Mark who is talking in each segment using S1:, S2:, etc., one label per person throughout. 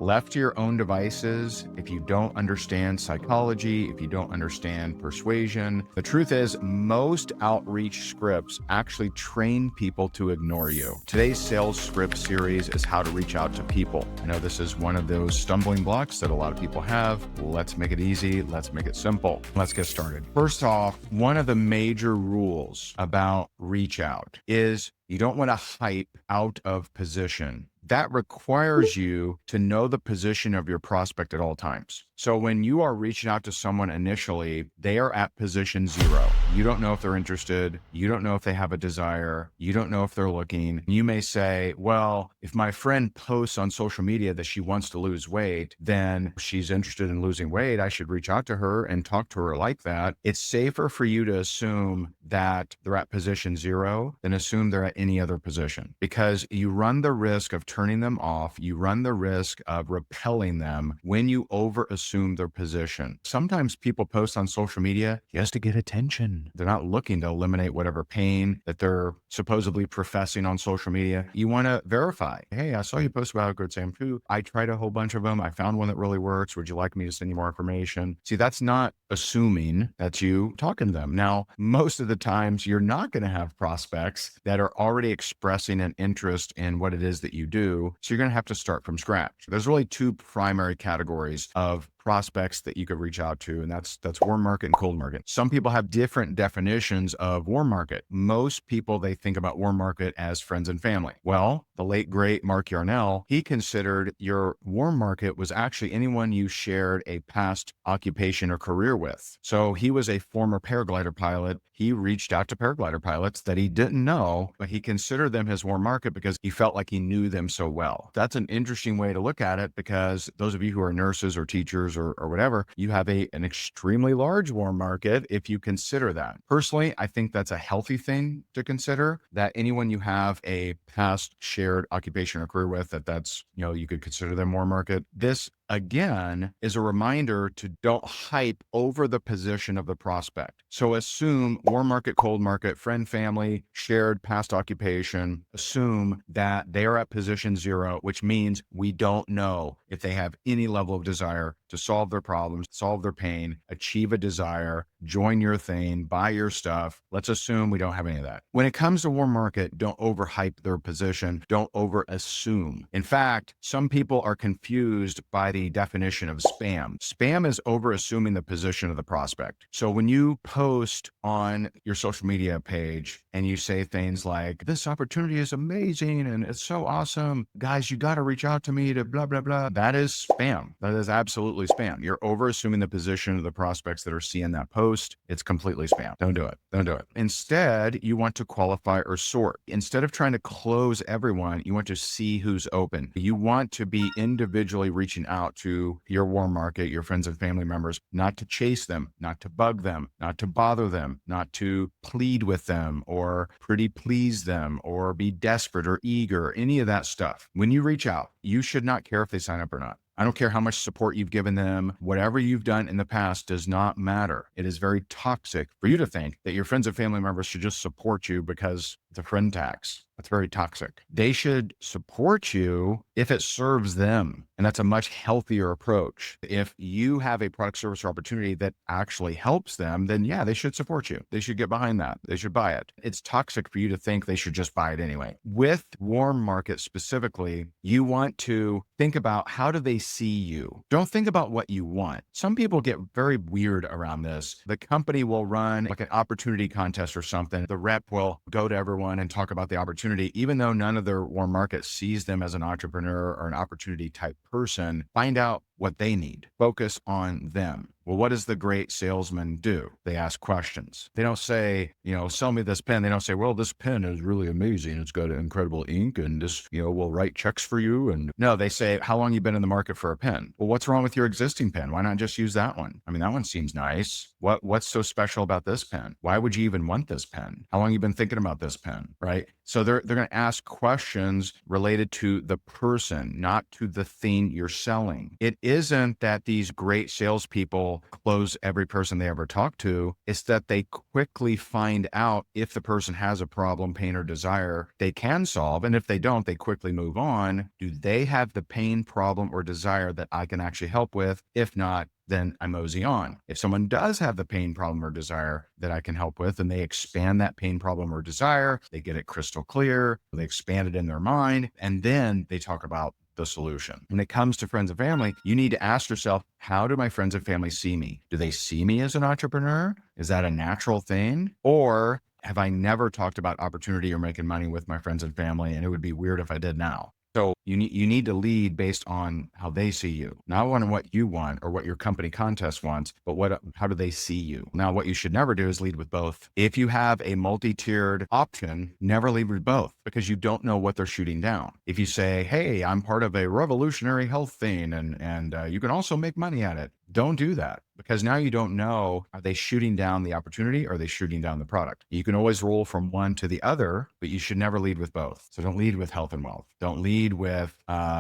S1: Left to your own devices, if you don't understand psychology, if you don't understand persuasion, the truth is most outreach scripts actually train people to ignore you. Today's sales script series is how to reach out to people. I know this is one of those stumbling blocks that a lot of people have. Let's make it easy. Let's make it simple. Let's get started. First off, one of the major rules about reach out is you don't want to hype out of position. That requires you to know the position of your prospect at all times. So when you are reaching out to someone initially, they are at position 0. You don't know if they're interested. You don't know if they have a desire. You don't know if they're looking. You may say, well, if my friend posts on social media that she wants to lose weight, then she's interested in losing weight. I should reach out to her and talk to her like that. It's safer for you to assume that they're at position 0 than assume they're at any other position, because you run the risk of turning them off. You run the risk of repelling them when you over assume their position. Sometimes people post on social media just to get attention. They're not looking to eliminate whatever pain that they're supposedly professing on social media. You want to verify. Hey, I saw you post about a good shampoo. I tried a whole bunch of them. I found one that really works. Would you like me to send you more information? See, that's not assuming that you talking to them. Now, most of the times you're not going to have prospects that are already expressing an interest in what it is that you do. So you're going to have to start from scratch. There's really two primary categories of prospects that you could reach out to, and that's warm market and cold market. Some people have different definitions of warm market. Most people, they think about warm market as friends and family. Well, the late great Mark Yarnell, he considered your warm market was actually anyone you shared a past occupation or career with. So he was a former paraglider pilot. He reached out to paraglider pilots that he didn't know, but he considered them his warm market because he felt like he knew them so well. That's an interesting way to look at it, because those of you who are nurses or teachers or whatever, you have an extremely large warm market if you consider that. Personally, I think that's a healthy thing to consider, that anyone you have a past shared occupation or career with, that's, you could consider them warm market. This again is a reminder to don't hype over the position of the prospect. So assume warm market, cold market, friend, family, shared past occupation. Assume that they are at position 0, which means we don't know if they have any level of desire to solve their problems, solve their pain, achieve a desire, join your thing, buy your stuff. Let's assume we don't have any of that. When it comes to warm market, don't overhype their position. Don't over assume. In fact, some people are confused by the definition of spam. Spam is over assuming the position of the prospect. So when you post on your social media page and you say things like, this opportunity is amazing and it's so awesome, guys, you got to reach out to me to blah, blah, blah. That is spam. That is absolutely spam. You're over assuming the position of the prospects that are seeing that post. It's completely spam. Don't do it. Don't do it. Instead, you want to qualify or sort. Instead of trying to close everyone, you want to see who's open. You want to be individually reaching out to your warm market, your friends and family members, not to chase them, not to bug them, not to bother them, not to plead with them or pretty please them or be desperate or eager, any of that stuff. When you reach out, you should not care if they sign up or not. I don't care how much support you've given them. Whatever you've done in the past does not matter. It is very toxic for you to think that your friends and family members should just support you because it's a friend tax. That's very toxic. They should support you if it serves them. And that's a much healthier approach. If you have a product, service, or opportunity that actually helps them, then yeah, they should support you. They should get behind that. They should buy it. It's toxic for you to think they should just buy it anyway. With warm market specifically, you want to think about, how do they see you? Don't think about what you want. Some people get very weird around this. The company will run like an opportunity contest or something. The rep will go to everyone and talk about the opportunity, even though none of their warm market sees them as an entrepreneur or an opportunity type person. Find out what they need. Focus on them. Well, what does the great salesman do? They ask questions. They don't say, sell me this pen. They don't say, well, this pen is really amazing. It's got incredible ink and this, we'll write checks for you. And no, they say, how long you been in the market for a pen? Well, what's wrong with your existing pen? Why not just use that one? I mean, that one seems nice. What's so special about this pen? Why would you even want this pen? How long you been thinking about this pen, right? So they're going to ask questions related to the person, not to the thing you're selling. It isn't that these great salespeople they'll close every person they ever talk to. It's that they quickly find out if the person has a problem, pain, or desire they can solve. And if they don't, they quickly move on. Do they have the pain, problem, or desire that I can actually help with? If not, then I mosey on. If someone does have the pain, problem, or desire that I can help with, and they expand that pain, problem, or desire, they get it crystal clear, they expand it in their mind, and then they talk about the solution. When it comes to friends and family, you need to ask yourself, how do my friends and family see me? Do they see me as an entrepreneur? Is that a natural thing? Or have I never talked about opportunity or making money with my friends and family, and it would be weird if I did now? So you need to lead based on how they see you, not on what you want or what your company contest wants, but how do they see you? Now, what you should never do is lead with both. If you have a multi-tiered option, never lead with both, because you don't know what they're shooting down. If you say, hey, I'm part of a revolutionary health thing and you can also make money at it, don't do that, because now you don't know, are they shooting down the opportunity or are they shooting down the product? You can always roll from one to the other, but you should never lead with both. So don't lead with health and wealth. Don't lead with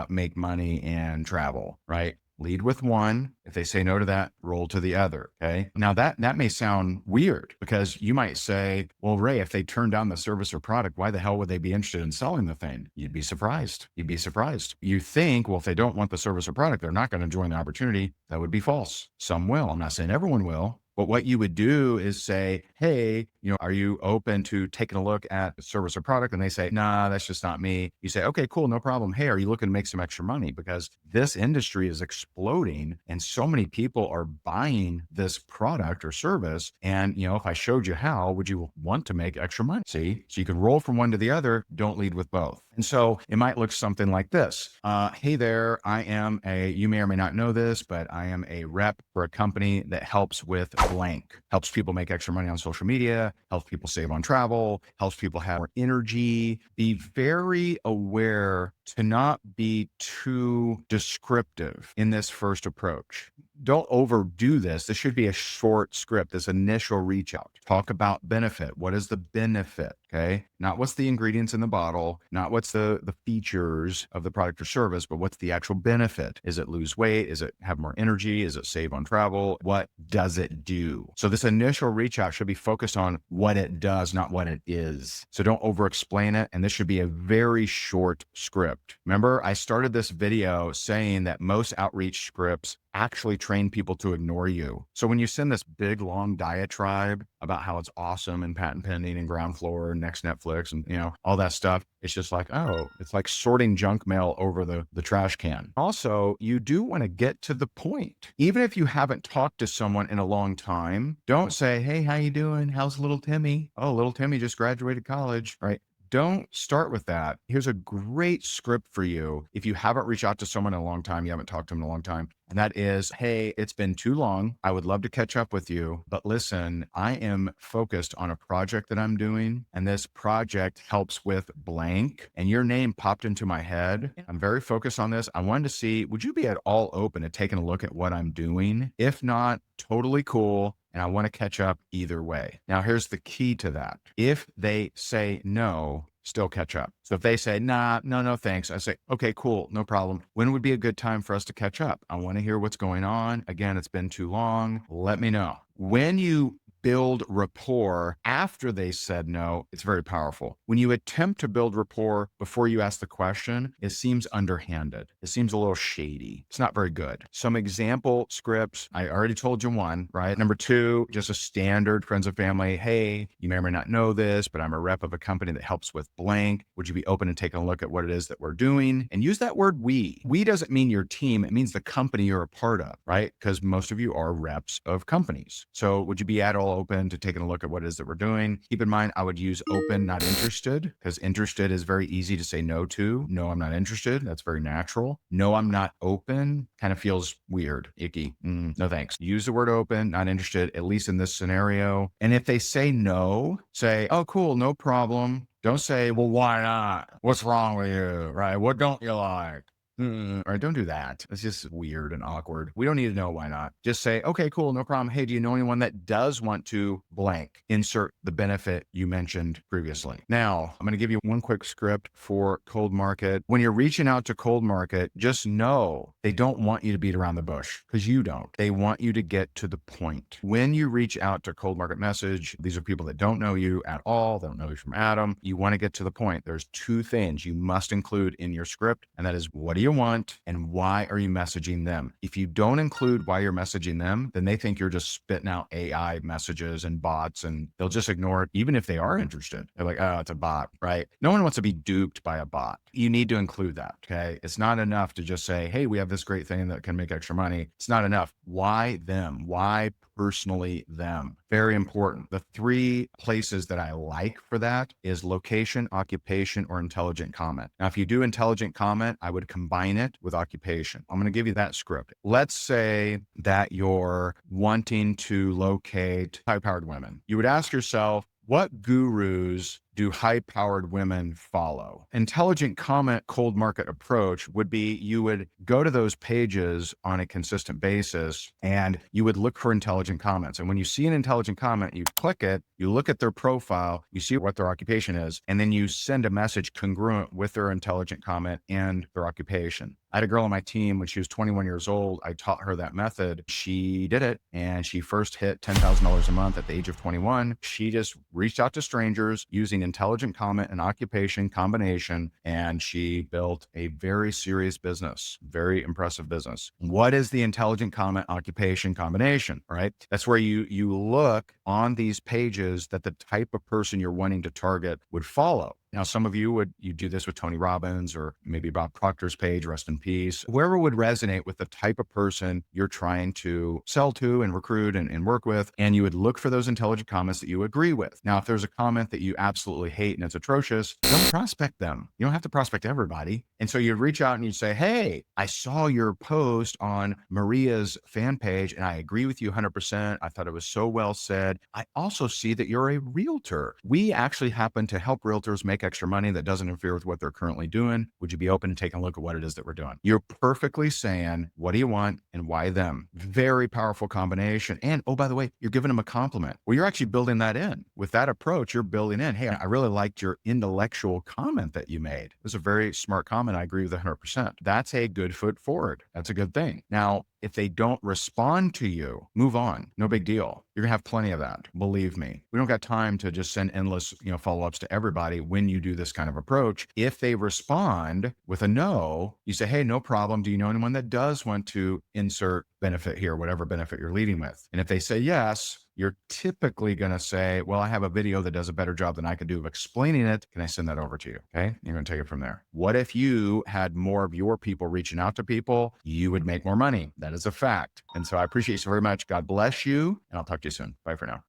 S1: make money and travel, right? Lead with one. If they say no to that, roll to the other. Okay. Now that may sound weird, because you might say, well, Ray, if they turn down the service or product, why the hell would they be interested in selling the thing? You'd be surprised. You'd be surprised. You think, well, if they don't want the service or product, they're not going to join the opportunity. That would be false. Some will. I'm not saying everyone will. But what you would do is say, hey, are you open to taking a look at the service or product? And they say, nah, that's just not me. You say, okay, cool, no problem. Hey, are you looking to make some extra money? Because this industry is exploding and so many people are buying this product or service. And, if I showed you how, would you want to make extra money? See, so you can roll from one to the other. Don't lead with both. And so it might look something like this. Hey there, you may or may not know this, but I am a rep for a company that helps with blank, helps people make extra money on social media, helps people save on travel, helps people have more energy. Be very aware to not be too descriptive in this first approach. Don't overdo this. This should be a short script, this initial reach out. Talk about benefit. What is the benefit? Okay. Not what's the ingredients in the bottle, not what's the features of the product or service, but what's the actual benefit? Is it lose weight? Is it have more energy? Is it save on travel? What does it do? So this initial reach out should be focused on what it does, not what it is. So don't over explain it. And this should be a very short script. Remember, I started this video saying that most outreach scripts actually train people to ignore you. So when you send this big, long diatribe about how it's awesome and patent pending and ground floor and next Netflix and, all that stuff, it's just like, oh, it's like sorting junk mail over the trash can. Also, you do want to get to the point. Even if you haven't talked to someone in a long time, don't say, hey, how you doing? How's little Timmy? Oh, little Timmy just graduated college, right? Don't start with that. Here's a great script for you. If you haven't reached out to someone in a long time, you haven't talked to them in a long time, and that is, hey, it's been too long. I would love to catch up with you, but listen, I am focused on a project that I'm doing, and this project helps with blank, and your name popped into my head. I'm very focused on this. I wanted to see, would you be at all open to taking a look at what I'm doing? If not, totally cool. And I want to catch up either way. Now, here's the key to that. If they say no, still catch up. So if they say, nah, no, thanks. I say, okay, cool, no problem. When would be a good time for us to catch up? I want to hear what's going on. Again, it's been too long. Let me know. When you build rapport after they said no, it's very powerful. When you attempt to build rapport before you ask the question, it seems underhanded. It seems a little shady. It's not very good. Some example scripts, I already told you one, right? Number two, just a standard friends and family. Hey, you may or may not know this, but I'm a rep of a company that helps with blank. Would you be open to taking a look at what it is that we're doing? And use that word we. We doesn't mean your team. It means the company you're a part of, right? Because most of you are reps of companies. So would you be at all open to taking a look at what it is that we're doing? Keep in mind, I would use open, not interested, because interested is very easy to say no to. No, I'm not interested. That's very natural. No, I'm not open kind of feels weird, icky. No, thanks. Use the word open, not interested, at least in this scenario. And if they say no, say, oh, cool, no problem. Don't say, well, why not? What's wrong with you, right? What don't you like? All right, don't do that. It's just weird and awkward. We don't need to know why not. Just say, okay, cool, no problem. Hey, do you know anyone that does want to blank? Insert the benefit you mentioned previously. Now, I'm going to give you one quick script for cold market. When you're reaching out to cold market, just know they don't want you to beat around the bush because you don't. They want you to get to the point. When you reach out to cold market message, these are people that don't know you at all. They don't know you from Adam. You want to get to the point. There's two things you must include in your script, and that is, what do you want and why are you messaging them? If you don't include why you're messaging them, then they think you're just spitting out AI messages and bots, and they'll just ignore it even if they are interested. They're like, oh, it's a bot, right? No one wants to be duped by a bot. You need to include that, okay? It's not enough to just say, hey, we have this great thing that can make extra money. It's not enough. Why them? Why personally them? Very important. The three places that I like for that is location, occupation, or intelligent comment. Now, if you do intelligent comment, I would combine it with occupation. I'm going to give you that script. Let's say that you're wanting to locate high-powered women. You would ask yourself, what gurus do high-powered women follow? Intelligent comment cold market approach would be you would go to those pages on a consistent basis and you would look for intelligent comments. And when you see an intelligent comment, you click it, you look at their profile, you see what their occupation is, and then you send a message congruent with their intelligent comment and their occupation. I had a girl on my team when she was 21 years old. I taught her that method. She did it and she first hit $10,000 a month at the age of 21. She just reached out to strangers using intelligent comment and occupation combination, and she built a very serious business, very impressive business. What is the intelligent comment occupation combination, right? That's where you look on these pages that the type of person you're wanting to target would follow. Now, some of you do this with Tony Robbins or maybe Bob Proctor's page, rest in peace. Whoever would resonate with the type of person you're trying to sell to and recruit and work with, and you would look for those intelligent comments that you agree with. Now, if there's a comment that you absolutely hate and it's atrocious, don't prospect them. You don't have to prospect everybody. And so you'd reach out and you'd say, hey, I saw your post on Maria's fan page and I agree with you 100%. I thought it was so well said. I also see that you're a realtor. We actually happen to help realtors make extra money that doesn't interfere with what they're currently doing. Would you be open to taking a look at what it is that we're doing? You're perfectly saying, what do you want and why them? Very powerful combination. And oh, by the way, you're giving them a compliment. Well, you're actually building that in. With that approach, you're building in, hey, I really liked your intellectual comment that you made. It was a very smart comment. I agree with 100%. That's a good foot forward. That's a good thing. Now, if they don't respond to you, move on. No big deal. You're gonna have plenty of that. Believe me. We don't got time to just send endless, follow-ups to everybody when you do this kind of approach. If they respond with a no, you say, hey, no problem. Do you know anyone that does want to insert benefit here, whatever benefit you're leading with? And if they say yes, you're typically going to say, well, I have a video that does a better job than I could do of explaining it. Can I send that over to you? Okay. You're going to take it from there. What if you had more of your people reaching out to people? You would make more money. That is a fact. And so I appreciate you so very much. God bless you. And I'll talk to you soon. Bye for now.